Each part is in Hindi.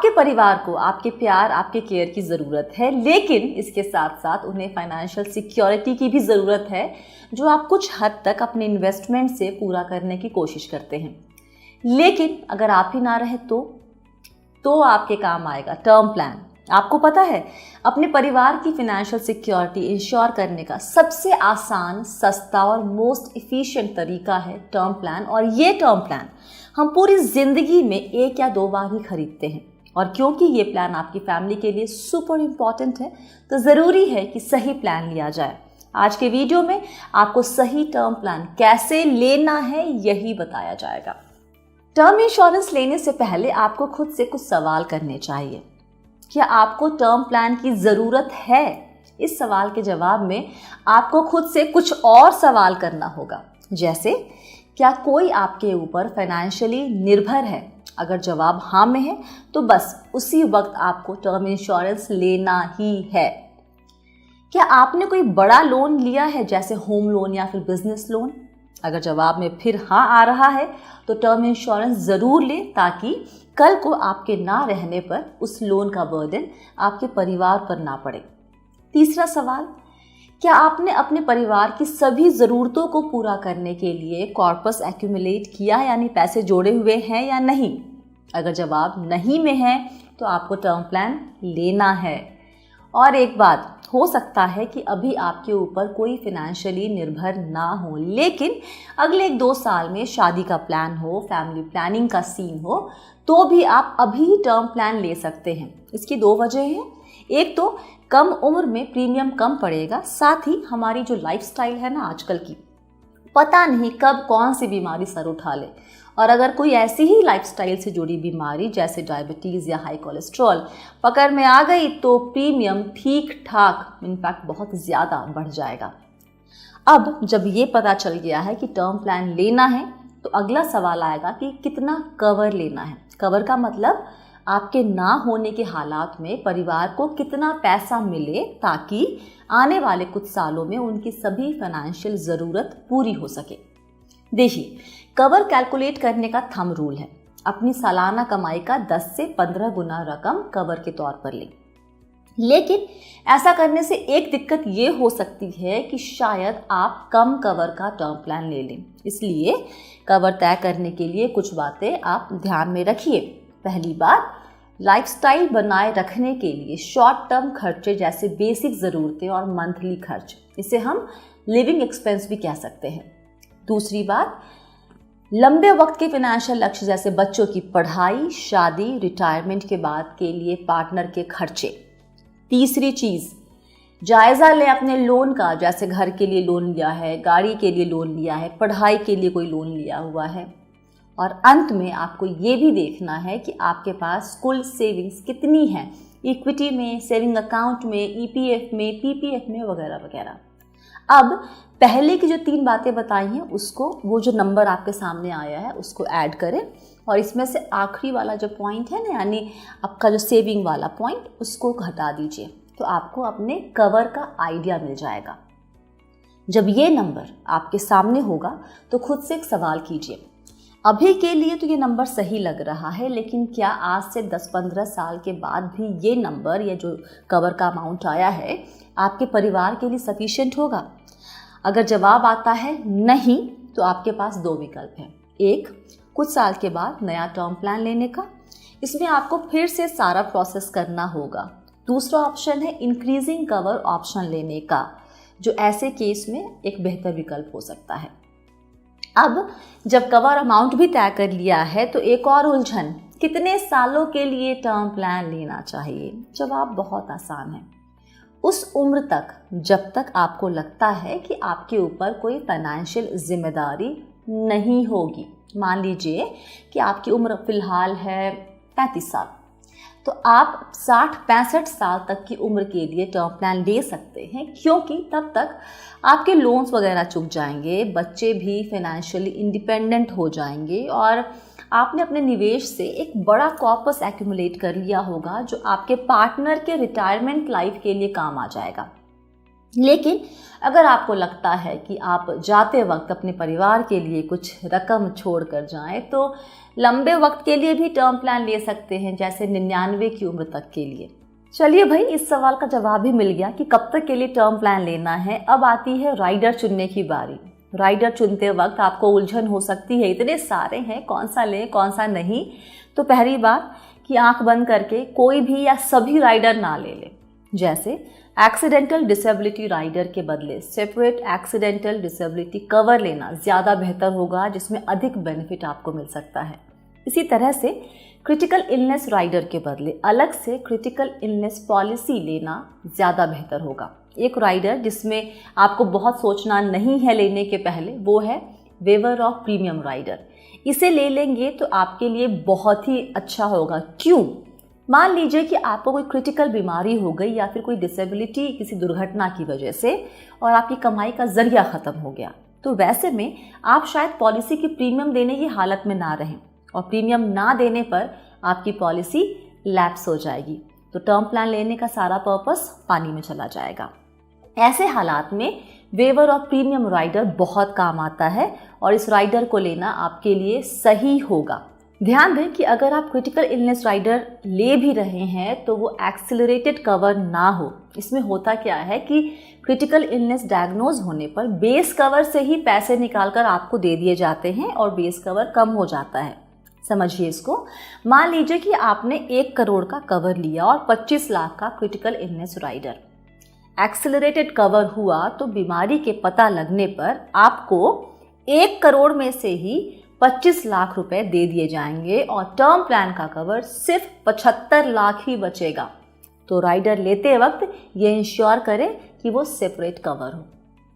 आपके परिवार को आपके प्यार, आपके केयर की ज़रूरत है, लेकिन इसके साथ साथ उन्हें फाइनेंशियल सिक्योरिटी की भी ज़रूरत है, जो आप कुछ हद तक अपने इन्वेस्टमेंट से पूरा करने की कोशिश करते हैं। लेकिन अगर आप ही ना रहे तो आपके काम आएगा टर्म प्लान। आपको पता है, अपने परिवार की फाइनेंशियल सिक्योरिटी इंश्योर करने का सबसे आसान, सस्ता और मोस्ट इफ़िशिएंट तरीका है टर्म प्लान। और ये टर्म प्लान हम पूरी ज़िंदगी में 1 या 2 बार ही खरीदते हैं। और क्योंकि ये प्लान आपकी फैमिली के लिए सुपर इम्पॉर्टेंट है, तो ज़रूरी है कि सही प्लान लिया जाए। आज के वीडियो में आपको सही टर्म प्लान कैसे लेना है, यही बताया जाएगा। टर्म इंश्योरेंस लेने से पहले आपको खुद से कुछ सवाल करने चाहिए। क्या आपको टर्म प्लान की ज़रूरत है? इस सवाल के जवाब में आपको खुद से कुछ और सवाल करना होगा, जैसे क्या कोई आपके ऊपर फाइनेंशियली निर्भर है? अगर जवाब हाँ में है तो बस उसी वक्त आपको टर्म इंश्योरेंस लेना ही है। क्या आपने कोई बड़ा लोन लिया है, जैसे होम लोन या फिर बिजनेस लोन? अगर जवाब में फिर हाँ आ रहा है तो टर्म इंश्योरेंस ज़रूर लें, ताकि कल को आपके ना रहने पर उस लोन का बर्डन आपके परिवार पर ना पड़े। तीसरा सवाल, क्या आपने अपने परिवार की सभी ज़रूरतों को पूरा करने के लिए कॉर्पस एक्यूमुलेट किया, यानी पैसे जोड़े हुए हैं या नहीं? अगर जवाब नहीं में है तो आपको टर्म प्लान लेना है। और एक बात, हो सकता है कि अभी आपके ऊपर कोई फाइनेंशियली निर्भर ना हो, लेकिन अगले 1-2 साल में शादी का प्लान हो, फैमिली प्लानिंग का सीन हो, तो भी आप अभी टर्म प्लान ले सकते हैं। इसकी 2 वजह हैं। एक तो कम उम्र में प्रीमियम कम पड़ेगा, साथ ही हमारी जो लाइफस्टाइल है ना आजकल की, पता नहीं कब कौन सी बीमारी सर उठा ले। और अगर कोई ऐसी ही लाइफस्टाइल से जुड़ी बीमारी जैसे डायबिटीज़ या हाई कोलेस्ट्रॉल पकड़ में आ गई तो प्रीमियम ठीक ठाक, इनफैक्ट बहुत ज़्यादा बढ़ जाएगा। अब जब ये पता चल गया है कि टर्म प्लान लेना है, तो अगला सवाल आएगा कि कितना कवर लेना है। कवर का मतलब आपके ना होने के हालात में परिवार को कितना पैसा मिले, ताकि आने वाले कुछ सालों में उनकी सभी फाइनेंशियल ज़रूरत पूरी हो सके। देखिए, कवर कैलकुलेट करने का थंब रूल है, अपनी सालाना कमाई का 10 से 15 गुना रकम कवर के तौर पर लें। लेकिन ऐसा करने से एक दिक्कत ये हो सकती है कि शायद आप कम कवर का टर्म प्लान ले लें। इसलिए कवर तय करने के लिए कुछ बातें आप ध्यान में रखिए। पहली बात, लाइफस्टाइल बनाए रखने के लिए शॉर्ट टर्म खर्चे जैसे बेसिक ज़रूरतें और मंथली खर्च, इसे हम लिविंग एक्सपेंस भी कह सकते हैं। दूसरी बात, लंबे वक्त के फाइनेंशियल लक्ष्य जैसे बच्चों की पढ़ाई, शादी, रिटायरमेंट के बाद के लिए पार्टनर के खर्चे। तीसरी चीज़, जायज़ा लें अपने लोन का, जैसे घर के लिए लोन लिया है, गाड़ी के लिए लोन लिया है, पढ़ाई के लिए कोई लोन लिया हुआ है। और अंत में आपको ये भी देखना है कि आपके पास कुल सेविंग्स कितनी है, इक्विटी में, सेविंग अकाउंट में, ईपीएफ में, पीपीएफ में, वगैरह वगैरह। अब पहले की जो 3 बातें बताई हैं, उसको, वो जो नंबर आपके सामने आया है उसको ऐड करें, और इसमें से आखिरी वाला जो पॉइंट है ना, यानी आपका जो सेविंग वाला पॉइंट, उसको हटा दीजिए, तो आपको अपने कवर का आइडिया मिल जाएगा। जब ये नंबर आपके सामने होगा तो खुद से एक सवाल कीजिए, अभी के लिए तो ये नंबर सही लग रहा है, लेकिन क्या आज से 10-15 साल के बाद भी ये नंबर या जो कवर का अमाउंट आया है आपके परिवार के लिए सफिशिएंट होगा? अगर जवाब आता है नहीं, तो आपके पास 2 विकल्प हैं। एक, कुछ साल के बाद नया टर्म प्लान लेने का, इसमें आपको फिर से सारा प्रोसेस करना होगा। दूसरा ऑप्शन है इंक्रीजिंग कवर ऑप्शन लेने का, जो ऐसे केस में एक बेहतर विकल्प हो सकता है। अब जब कवर अमाउंट भी तय कर लिया है, तो एक और उलझन, कितने सालों के लिए टर्म प्लान लेना चाहिए? जवाब बहुत आसान है, उस उम्र तक जब तक आपको लगता है कि आपके ऊपर कोई फाइनेंशियल जिम्मेदारी नहीं होगी। मान लीजिए कि आपकी उम्र फ़िलहाल है 35 साल, तो आप 60-65 साल तक की उम्र के लिए टर्म प्लान ले सकते हैं, क्योंकि तब तक आपके लोन्स वगैरह चुक जाएंगे, बच्चे भी फाइनेंशियली इंडिपेंडेंट हो जाएंगे, और आपने अपने निवेश से एक बड़ा कॉर्पस एक्यूमुलेट कर लिया होगा, जो आपके पार्टनर के रिटायरमेंट लाइफ के लिए काम आ जाएगा। लेकिन अगर आपको लगता है कि आप जाते वक्त अपने परिवार के लिए कुछ रकम छोड़ कर जाएं, तो लंबे वक्त के लिए भी टर्म प्लान ले सकते हैं, जैसे 99 की उम्र तक के लिए। चलिए भाई, इस सवाल का जवाब भी मिल गया कि कब तक के लिए टर्म प्लान लेना है। अब आती है राइडर चुनने की बारी। राइडर चुनते वक्त आपको उलझन हो सकती है, इतने सारे हैं, कौन सा लें कौन सा नहीं। तो पहली बात कि आंख बंद करके कोई भी या सभी राइडर ना ले लें। जैसे एक्सीडेंटल डिसेबिलिटी राइडर के बदले सेपरेट एक्सीडेंटल डिसेबिलिटी कवर लेना ज़्यादा बेहतर होगा, जिसमें अधिक बेनिफिट आपको मिल सकता है। इसी तरह से क्रिटिकल इलनेस राइडर के बदले अलग से क्रिटिकल इलनेस पॉलिसी लेना ज़्यादा बेहतर होगा। एक राइडर जिसमें आपको बहुत सोचना नहीं है लेने के पहले, वो है वेवर ऑफ प्रीमियम राइडर। इसे ले लेंगे तो आपके लिए बहुत ही अच्छा होगा। क्यों? मान लीजिए कि आपको कोई क्रिटिकल बीमारी हो गई या फिर कोई डिसेबिलिटी किसी दुर्घटना की वजह से और आपकी कमाई का जरिया ख़त्म हो गया, तो वैसे में आप शायद पॉलिसी की प्रीमियम देने की हालत में ना रहें, और प्रीमियम ना देने पर आपकी पॉलिसी लैप्स हो जाएगी, तो टर्म प्लान लेने का सारा पर्पस पानी में चला जाएगा। ऐसे हालात में वेवर ऑफ प्रीमियम राइडर बहुत काम आता है और इस राइडर को लेना आपके लिए सही होगा। ध्यान दें कि अगर आप क्रिटिकल इलनेस राइडर ले भी रहे हैं तो वो एक्सेलरेटेड कवर ना हो। इसमें होता क्या है कि क्रिटिकल इलनेस डायग्नोज होने पर बेस कवर से ही पैसे निकालकर आपको दे दिए जाते हैं और बेस कवर कम हो जाता है। समझिए इसको। मान लीजिए कि आपने 1 करोड़ का कवर लिया और 25 लाख का critical illness rider. Accelerated cover हुआ तो बीमारी के पता लगने पर आपको 1 करोड़ में से ही 25 लाख रुपए दे दिए जाएंगे और टर्म प्लान का कवर सिर्फ 75 लाख ही बचेगा। तो राइडर लेते वक्त ये इंश्योर करें कि वो सेपरेट कवर हो।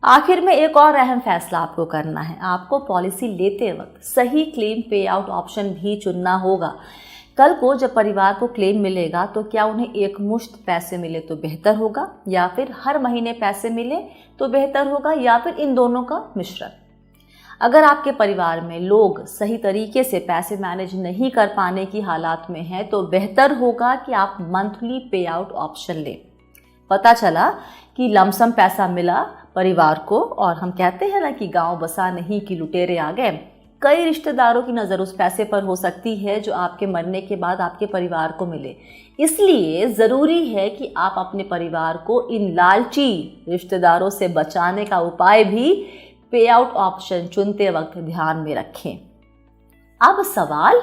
आखिर में एक और अहम फैसला आपको करना है। आपको पॉलिसी लेते वक्त सही क्लेम पे आउट ऑप्शन भी चुनना होगा। कल को जब परिवार को क्लेम मिलेगा तो क्या उन्हें एक मुश्त पैसे मिले तो बेहतर होगा, या फिर हर महीने पैसे मिले तो बेहतर होगा, या फिर इन दोनों का मिश्रण। अगर आपके परिवार में लोग सही तरीके से पैसे मैनेज नहीं कर पाने की हालात में हैं तो बेहतर होगा कि आप मंथली पे आउट ऑप्शन लें। पता चला कि लमसम पैसा मिला परिवार को और हम कहते हैं ना कि गांव बसा नहीं कि लुटेरे आ गए। कई रिश्तेदारों की नज़र उस पैसे पर हो सकती है जो आपके मरने के बाद आपके परिवार को मिले। इसलिए ज़रूरी है कि आप अपने परिवार को इन लालची रिश्तेदारों से बचाने का उपाय भी पे आउट ऑप्शन चुनते वक्त ध्यान में रखें। अब सवाल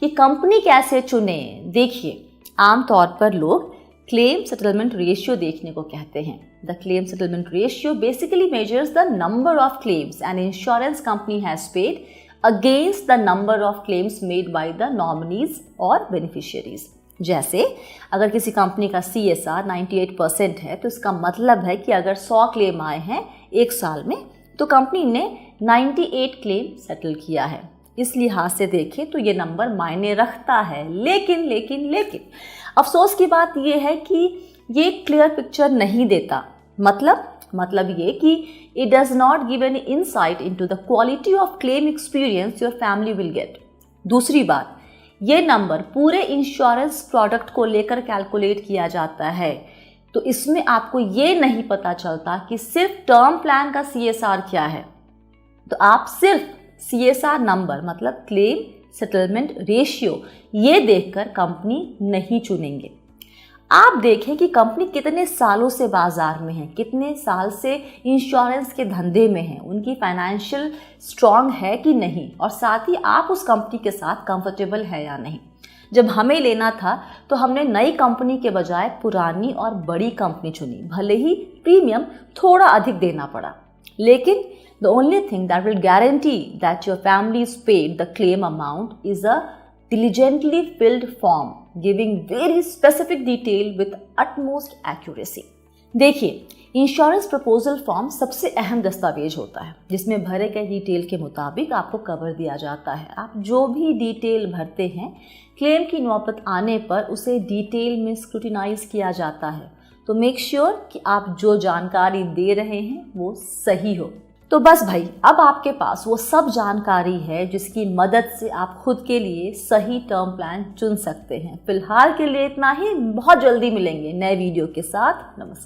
कि कंपनी कैसे चुने। देखिए, आमतौर पर लोग क्लेम सेटलमेंट रेशियो देखने को कहते हैं। The claim settlement ratio basically measures the number of claims an insurance company has paid against the number of claims made by the nominees और बेनिफिशियरीज। जैसे अगर किसी कंपनी का CSR 98% है तो इसका मतलब है कि अगर 100 क्लेम आए हैं 1 साल में तो कंपनी ने 98 क्लेम सेटल किया है। इस लिहाज से देखें तो ये नंबर मायने रखता है। लेकिन अफसोस की बात ये है कि ये क्लियर पिक्चर नहीं देता। मतलब ये कि it does not give any insight into the quality of claim experience your family will get। दूसरी बात, ये नंबर पूरे इंश्योरेंस प्रोडक्ट को लेकर कैलकुलेट किया जाता है, तो इसमें आपको ये नहीं पता चलता कि सिर्फ टर्म प्लान का CSR क्या है। तो आप सिर्फ CSR नंबर मतलब क्लेम सेटलमेंट रेशियो ये देखकर कंपनी नहीं चुनेंगे। आप देखें कि कंपनी कितने सालों से बाजार में है, कितने साल से इंश्योरेंस के धंधे में है, उनकी फाइनेंशियल स्ट्रांग है कि नहीं, और साथ ही आप उस कंपनी के साथ कंफर्टेबल है या नहीं। जब हमें लेना था तो हमने नई कंपनी के बजाय पुरानी और बड़ी कंपनी चुनी, भले ही प्रीमियम थोड़ा अधिक देना पड़ा। लेकिन the only thing that will guarantee that your family is paid the claim amount is a diligently filled form giving very specific detail with utmost accuracy। देखिए, इंश्योरेंस प्रपोजल फॉर्म सबसे अहम दस्तावेज होता है जिसमें भरे गए डिटेल के मुताबिक आपको कवर दिया जाता है। आप जो भी डिटेल भरते हैं क्लेम की नौबत आने पर उसे डिटेल में स्क्रूटिनाइज किया जाता है। तो मेक श्योर कि आप जो जानकारी दे रहे हैं वो सही हो। तो बस भाई, अब आपके पास वो सब जानकारी है जिसकी मदद से आप खुद के लिए सही टर्म प्लान चुन सकते हैं। फिलहाल के लिए इतना ही। बहुत जल्दी मिलेंगे नए वीडियो के साथ। नमस्कार।